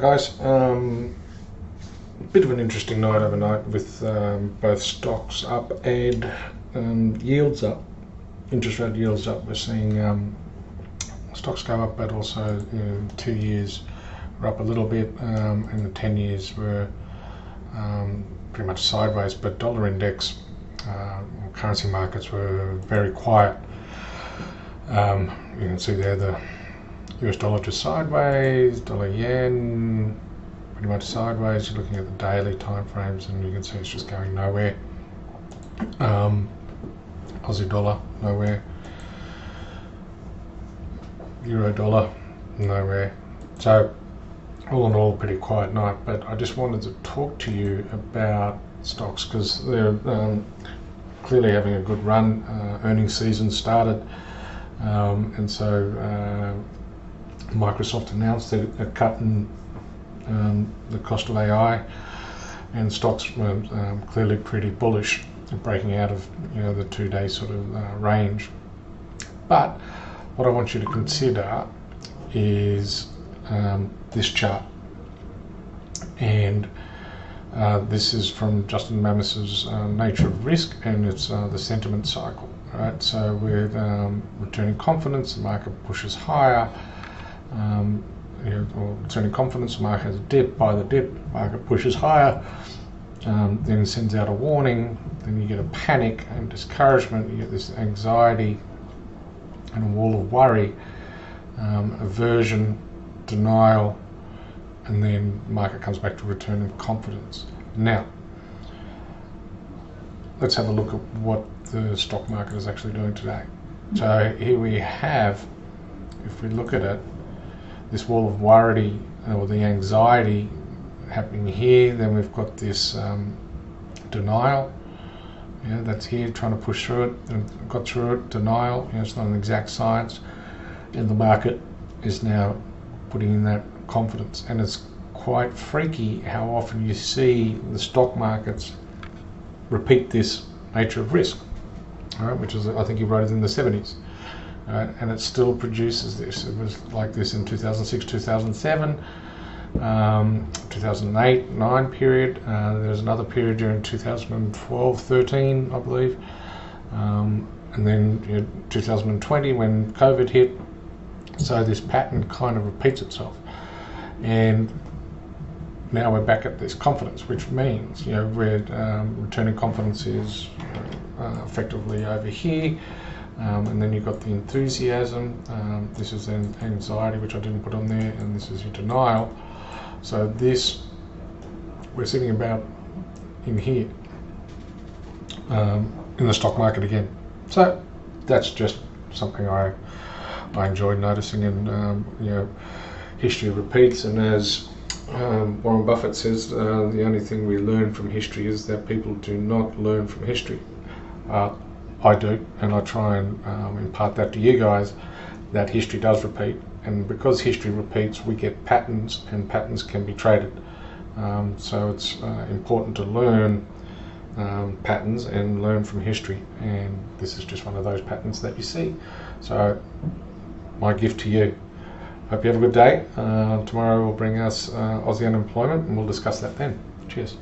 guys, bit of an interesting night overnight with both stocks up and yields up, interest rate yields up. We're seeing stocks go up, but also 2 years were up a little bit, and the 10 years were pretty much sideways, but dollar index, currency markets were very quiet. You can see there the US dollar just sideways, dollar yen pretty much sideways. You're looking at the daily time frames and you can see it's just going nowhere. Aussie dollar nowhere, euro dollar nowhere. So all in all, pretty quiet night. But I just wanted to talk to you about stocks because they're clearly having a good run. Earnings season started, and so Microsoft announced that they're cutting the cost of AI, and stocks were clearly pretty bullish, breaking out of the 2-day sort of range. But what I want you to consider is this chart, and this is from Justin Mamos's Nature of Risk, and it's the sentiment cycle. Right, so with returning confidence, the market pushes higher. Or returning confidence, the market has a dip. By the dip, market pushes higher. Then sends out a warning. Then you get a panic and discouragement. You get this anxiety and a wall of worry, aversion, denial, and then the market comes back to returning confidence. Now, let's have a look at what the stock market is actually doing today. So here we have, if we look at it, this wall of worry or the anxiety happening here. Then we've got this denial, that's here, trying to push through it, and got through it. Denial, it's not an exact science, and the market is now putting in that confidence. And it's quite freaky how often you see the stock markets repeat this nature of risk, which is, I think he wrote it in the 70s. And it still produces this. It was like this in 2006, 2007, 2008-9 period. There was another period during 2012-13, I believe, and then 2020 when COVID hit. So this pattern kind of repeats itself, and now we're back at this confidence, which means we're returning confidence is effectively over here. And then you've got the enthusiasm, this is then anxiety, which I didn't put on there, and this is your denial. So this, we're sitting about in here, in the stock market again. So that's just something I enjoyed noticing, and history repeats, and as Warren Buffett says, the only thing we learn from history is that people do not learn from history. I do, and I try and impart that to you guys, that history does repeat, and because history repeats, we get patterns, and patterns can be traded. So it's important to learn patterns and learn from history, and this is just one of those patterns that you see. So my gift to you. Hope you have a good day. Tomorrow will bring us Aussie unemployment, and we'll discuss that then. Cheers.